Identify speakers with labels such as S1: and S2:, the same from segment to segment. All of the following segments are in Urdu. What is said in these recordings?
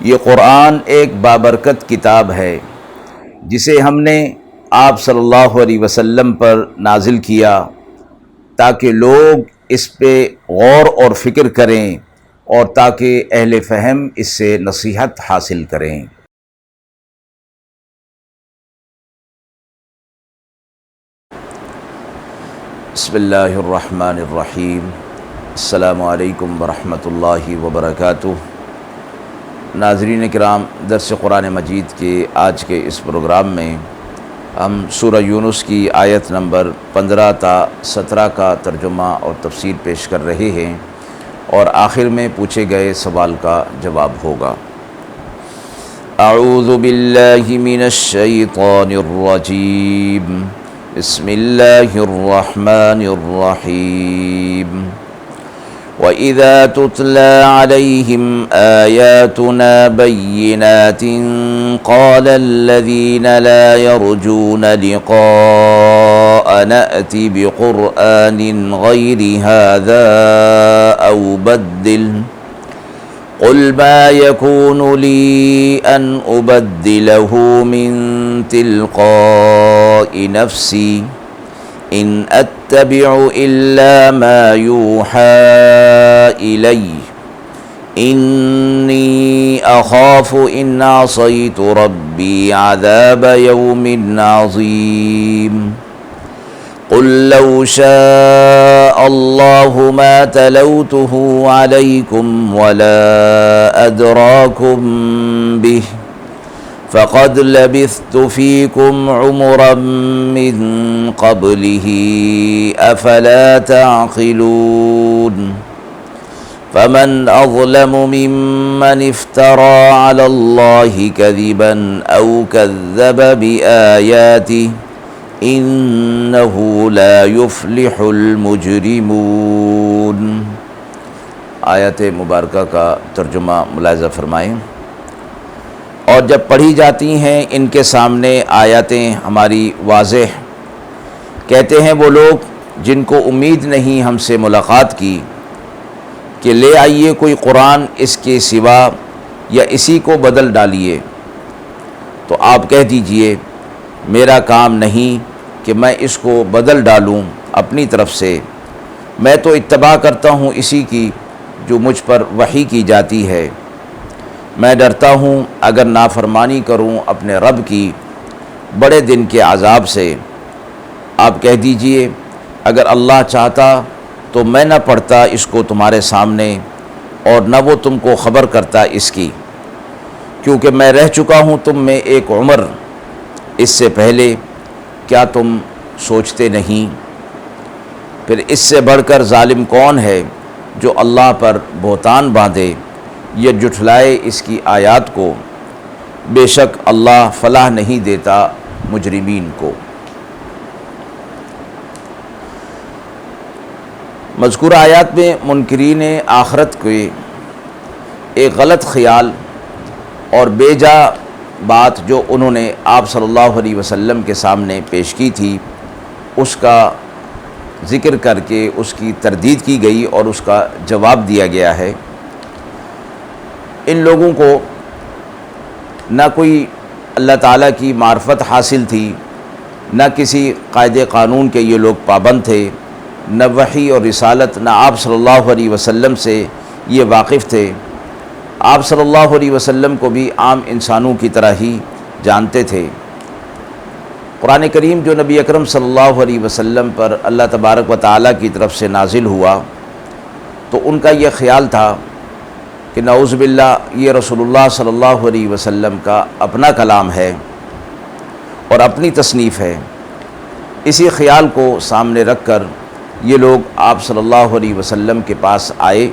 S1: یہ قرآن ایک بابرکت کتاب ہے جسے ہم نے آپ صلی اللہ علیہ وسلم پر نازل کیا تاکہ لوگ اس پہ غور اور فکر کریں اور تاکہ اہل فہم اس سے نصیحت حاصل کریں۔ بسم اللہ الرحمن الرحیم۔ السلام علیکم ورحمۃ اللہ وبرکاتہ۔ ناظرین کرام، درس قرآن مجید کے آج کے اس پروگرام میں ہم سورہ یونس کی آیت نمبر 15 تا 17 کا ترجمہ اور تفسیر پیش کر رہے ہیں اور آخر میں پوچھے گئے سوال کا جواب ہوگا۔ اعوذ باللہ من الشیطان الرجیم، بسم اللہ الرحمن الرحیم۔ وَإِذَا تُتْلَى عَلَيْهِمْ آيَاتُنَا بَيِّنَاتٍ قَالَ الَّذِينَ لَا يَرْجُونَ لِقَاءَنَا ائْتِ بِقُرْآنٍ غَيْرِ هَذَا أَوْ بَدِّلْهُ قُلْ مَا يَكُونُ لِي أَنْ أُبَدِّلَهُ مِنْ تِلْقَاءِ نَفْسِي إِنْ أَتَّبِعُ إِلَّا مَا يُوحَى إِلَيَّ إِنِّي أَخَافُ إِنْ عَصَيْتُ رَبِّي عَذَابَ يَوْمٍ عَظِيمٍ قُلْ لَوْ شَاءَ اللَّهُ مَا تَلَوْتُهُ عَلَيْكُمْ وَلَا أَدْرَاكُمْ بِهِ فَقَدْ لَبِثْتُ فِيكُمْ عُمُرًا مِّن قَبْلِهِ أَفَلَا تَعْقِلُونَ فَمَنْ أَظْلَمُ مِمَّنِ افْتَرَى عَلَى اللَّهِ كَذِبًا أَوْ كَذَّبَ بِآيَاتِهِ إِنَّهُ لَا يُفْلِحُ الْمُجْرِمُونَ۔ آیت مبارکہ کا ترجمہ ملاحظہ فرمائیں۔ اور جب پڑھی جاتی ہیں ان کے سامنے آیاتیں ہماری واضح، کہتے ہیں وہ لوگ جن کو امید نہیں ہم سے ملاقات کی کہ لے آئیے کوئی قرآن اس کے سوا یا اسی کو بدل ڈالیے، تو آپ کہہ دیجئے میرا کام نہیں کہ میں اس کو بدل ڈالوں اپنی طرف سے، میں تو اتباع کرتا ہوں اسی کی جو مجھ پر وحی کی جاتی ہے۔ میں ڈرتا ہوں اگر نافرمانی کروں اپنے رب کی بڑے دن کے عذاب سے۔ آپ کہہ دیجئے اگر اللہ چاہتا تو میں نہ پڑھتا اس کو تمہارے سامنے اور نہ وہ تم کو خبر کرتا اس کی، کیونکہ میں رہ چکا ہوں تم میں ایک عمر اس سے پہلے، کیا تم سوچتے نہیں؟ پھر اس سے بڑھ کر ظالم کون ہے جو اللہ پر بہتان باندھے یا جھٹلائے اس کی آیات کو؟ بے شک اللہ فلاح نہیں دیتا مجرمین کو۔ مذکورہ آیات میں منکرین آخرت کے ایک غلط خیال اور بے جا بات جو انہوں نے آپ صلی اللہ علیہ وسلم کے سامنے پیش کی تھی، اس کا ذکر کر کے اس کی تردید کی گئی اور اس کا جواب دیا گیا ہے۔ ان لوگوں کو نہ کوئی اللہ تعالیٰ کی معرفت حاصل تھی، نہ کسی قاعدے قانون کے یہ لوگ پابند تھے، نہ وحی اور رسالت، نہ آپ صلی اللہ علیہ وسلم سے یہ واقف تھے۔ آپ صلی اللہ علیہ وسلم کو بھی عام انسانوں کی طرح ہی جانتے تھے۔ قرآن کریم جو نبی اکرم صلی اللہ علیہ وسلم پر اللہ تبارک و تعالیٰ کی طرف سے نازل ہوا، تو ان کا یہ خیال تھا کہ نعوذ باللہ یہ رسول اللہ صلی اللہ علیہ وسلم کا اپنا کلام ہے اور اپنی تصنیف ہے۔ اسی خیال کو سامنے رکھ کر یہ لوگ آپ صلی اللہ علیہ وسلم کے پاس آئے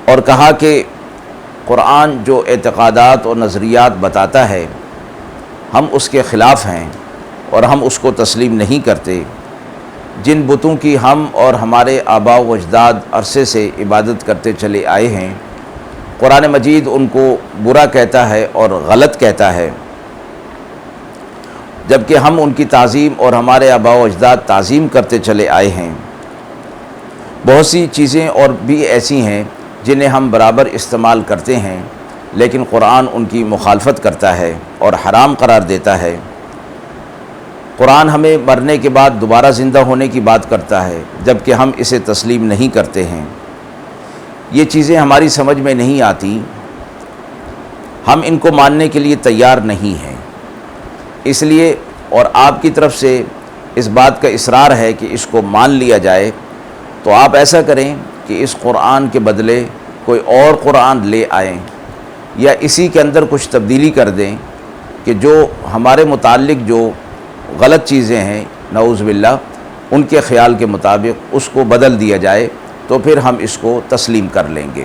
S1: اور کہا کہ قرآن جو اعتقادات اور نظریات بتاتا ہے ہم اس کے خلاف ہیں اور ہم اس کو تسلیم نہیں کرتے۔ جن بتوں کی ہم اور ہمارے آباء و اجداد عرصے سے عبادت کرتے چلے آئے ہیں، قرآن مجید ان کو برا کہتا ہے اور غلط کہتا ہے، جبکہ ہم ان کی تعظیم اور ہمارے آباء و اجداد تعظیم کرتے چلے آئے ہیں۔ بہت سی چیزیں اور بھی ایسی ہیں جنہیں ہم برابر استعمال کرتے ہیں، لیکن قرآن ان کی مخالفت کرتا ہے اور حرام قرار دیتا ہے۔ قرآن ہمیں مرنے کے بعد دوبارہ زندہ ہونے کی بات کرتا ہے، جبکہ ہم اسے تسلیم نہیں کرتے ہیں۔ یہ چیزیں ہماری سمجھ میں نہیں آتی، ہم ان کو ماننے کے لیے تیار نہیں ہیں۔ اس لیے اور آپ کی طرف سے اس بات کا اصرار ہے کہ اس کو مان لیا جائے، تو آپ ایسا کریں کہ اس قرآن کے بدلے کوئی اور قرآن لے آئیں، یا اسی کے اندر کچھ تبدیلی کر دیں کہ جو ہمارے متعلق جو غلط چیزیں ہیں نعوذ باللہ ان کے خیال کے مطابق اس کو بدل دیا جائے، تو پھر ہم اس کو تسلیم کر لیں گے۔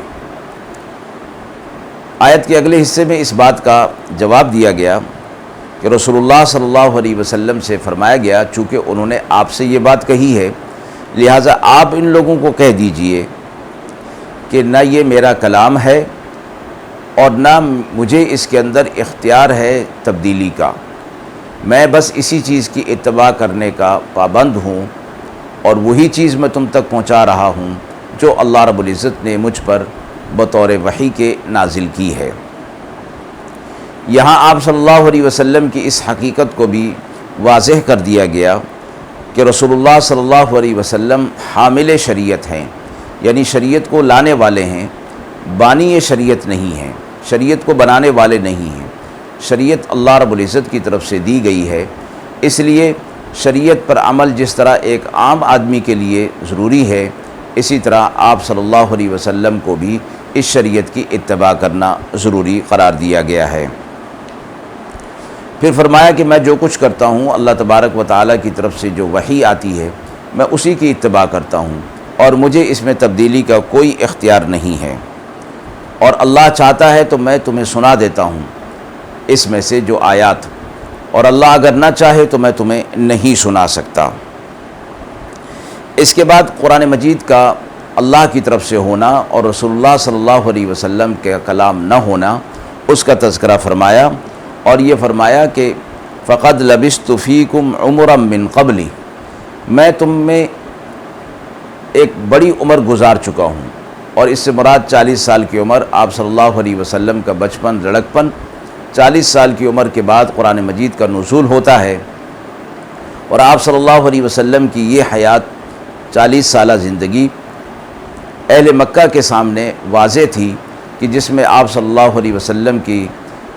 S1: آیت کے اگلے حصے میں اس بات کا جواب دیا گیا کہ رسول اللہ صلی اللہ علیہ وسلم سے فرمایا گیا، چونکہ انہوں نے آپ سے یہ بات کہی ہے، لہٰذا آپ ان لوگوں کو کہہ دیجئے کہ نہ یہ میرا کلام ہے اور نہ مجھے اس کے اندر اختیار ہے تبدیلی کا، میں بس اسی چیز کی اتباع کرنے کا پابند ہوں، اور وہی چیز میں تم تک پہنچا رہا ہوں جو اللہ رب العزت نے مجھ پر بطور وحی کے نازل کی ہے۔ یہاں آپ صلی اللہ علیہ وسلم کی اس حقیقت کو بھی واضح کر دیا گیا کہ رسول اللہ صلی اللہ علیہ وسلم حامل شریعت ہیں، یعنی شریعت کو لانے والے ہیں، بانی شریعت نہیں ہیں، شریعت کو بنانے والے نہیں ہیں۔ شریعت اللہ رب العزت کی طرف سے دی گئی ہے، اس لیے شریعت پر عمل جس طرح ایک عام آدمی کے لیے ضروری ہے، اسی طرح آپ صلی اللہ علیہ وسلم کو بھی اس شریعت کی اتباع کرنا ضروری قرار دیا گیا ہے۔ پھر فرمایا کہ میں جو کچھ کرتا ہوں اللہ تبارک و تعالیٰ کی طرف سے جو وحی آتی ہے میں اسی کی اتباع کرتا ہوں، اور مجھے اس میں تبدیلی کا کوئی اختیار نہیں ہے، اور اللہ چاہتا ہے تو میں تمہیں سنا دیتا ہوں اس میں سے جو آیات، اور اللہ اگر نہ چاہے تو میں تمہیں نہیں سنا سکتا۔ اس کے بعد قرآن مجید کا اللہ کی طرف سے ہونا اور رسول اللہ صلی اللہ علیہ وسلم کے کلام نہ ہونا، اس کا تذکرہ فرمایا، اور یہ فرمایا کہ فقد لبثت فیکم عمرا من قبلی، میں تم میں ایک بڑی عمر گزار چکا ہوں، اور اس سے مراد 40 سال کی عمر، آپ صلی اللہ علیہ وسلم کا بچپن، لڑکپن، 40 سال کی عمر کے بعد قرآن مجید کا نزول ہوتا ہے، اور آپ صلی اللہ علیہ وسلم کی یہ حیات 40 سالہ زندگی اہل مکہ کے سامنے واضح تھی، کہ جس میں آپ صلی اللہ علیہ وسلم کی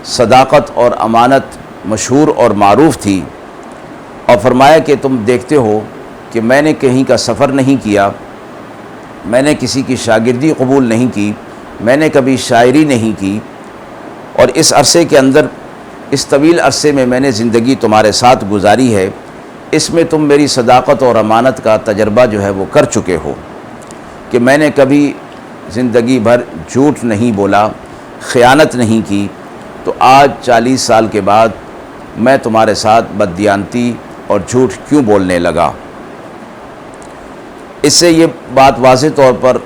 S1: صداقت اور امانت مشہور اور معروف تھی، اور فرمایا کہ تم دیکھتے ہو کہ میں نے کہیں کا سفر نہیں کیا، میں نے کسی کی شاگردی قبول نہیں کی، میں نے کبھی شاعری نہیں کی، اور اس عرصے کے اندر، اس طویل عرصے میں نے زندگی تمہارے ساتھ گزاری ہے، اس میں تم میری صداقت اور امانت کا تجربہ جو ہے وہ کر چکے ہو، کہ میں نے کبھی زندگی بھر جھوٹ نہیں بولا، خیانت نہیں کی، تو آج 40 سال کے بعد میں تمہارے ساتھ بددیانتی اور جھوٹ کیوں بولنے لگا؟ اس سے یہ بات واضح طور پر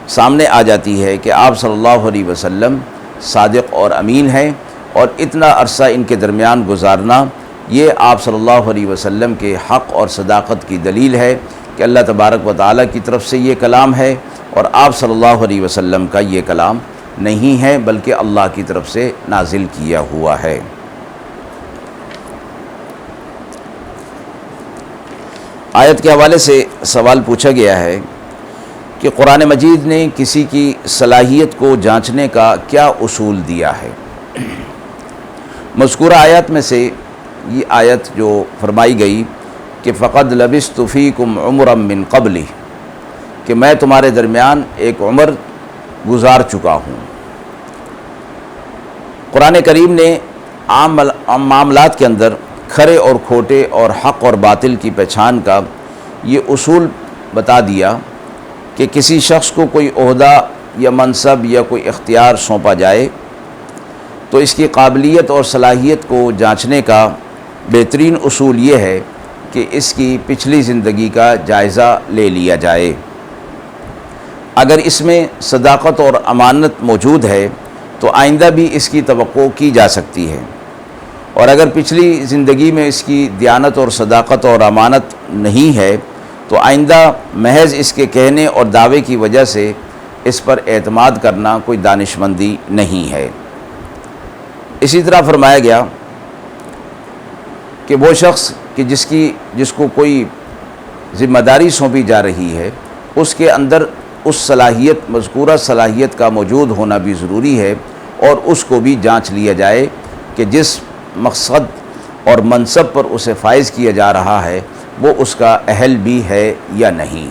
S1: سامنے آ جاتی ہے کہ آپ صلی اللہ علیہ وسلم صادق اور امین ہیں، اور اتنا عرصہ ان کے درمیان گزارنا یہ آپ صلی اللہ علیہ وسلم کے حق اور صداقت کی دلیل ہے کہ اللہ تبارک و تعالیٰ کی طرف سے یہ کلام ہے، اور آپ صلی اللہ علیہ وسلم کا یہ کلام نہیں ہے، بلکہ اللہ کی طرف سے نازل کیا ہوا ہے۔ آیت کے حوالے سے سوال پوچھا گیا ہے کہ قرآن مجید نے کسی کی صلاحیت کو جانچنے کا کیا اصول دیا ہے؟ مذکورہ آیات میں سے یہ آیت جو فرمائی گئی کہ فقد لبثت فیکم عمرا من قبلی، کہ میں تمہارے درمیان ایک عمر گزار چکا ہوں، قرآن کریم نے عام معاملات کے اندر کھرے اور کھوٹے اور حق اور باطل کی پہچان کا یہ اصول بتا دیا کہ کسی شخص کو کوئی عہدہ یا منصب یا کوئی اختیار سونپا جائے تو اس کی قابلیت اور صلاحیت کو جانچنے کا بہترین اصول یہ ہے کہ اس کی پچھلی زندگی کا جائزہ لے لیا جائے۔ اگر اس میں صداقت اور امانت موجود ہے تو آئندہ بھی اس کی توقع کی جا سکتی ہے، اور اگر پچھلی زندگی میں اس کی دیانت اور صداقت اور امانت نہیں ہے تو آئندہ محض اس کے کہنے اور دعوے کی وجہ سے اس پر اعتماد کرنا کوئی دانشمندی نہیں ہے۔ اسی طرح فرمایا گیا کہ وہ شخص کہ جس کو کوئی ذمہ داری سونپی جا رہی ہے، اس کے اندر اس صلاحیت، مذکورہ صلاحیت کا موجود ہونا بھی ضروری ہے، اور اس کو بھی جانچ لیا جائے کہ جس مقصد اور منصب پر اسے فائز کیا جا رہا ہے وہ اس کا اہل بھی ہے یا نہیں۔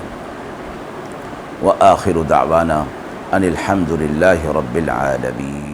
S1: وآخر دعوانا ان الحمد للہ رب العالمین۔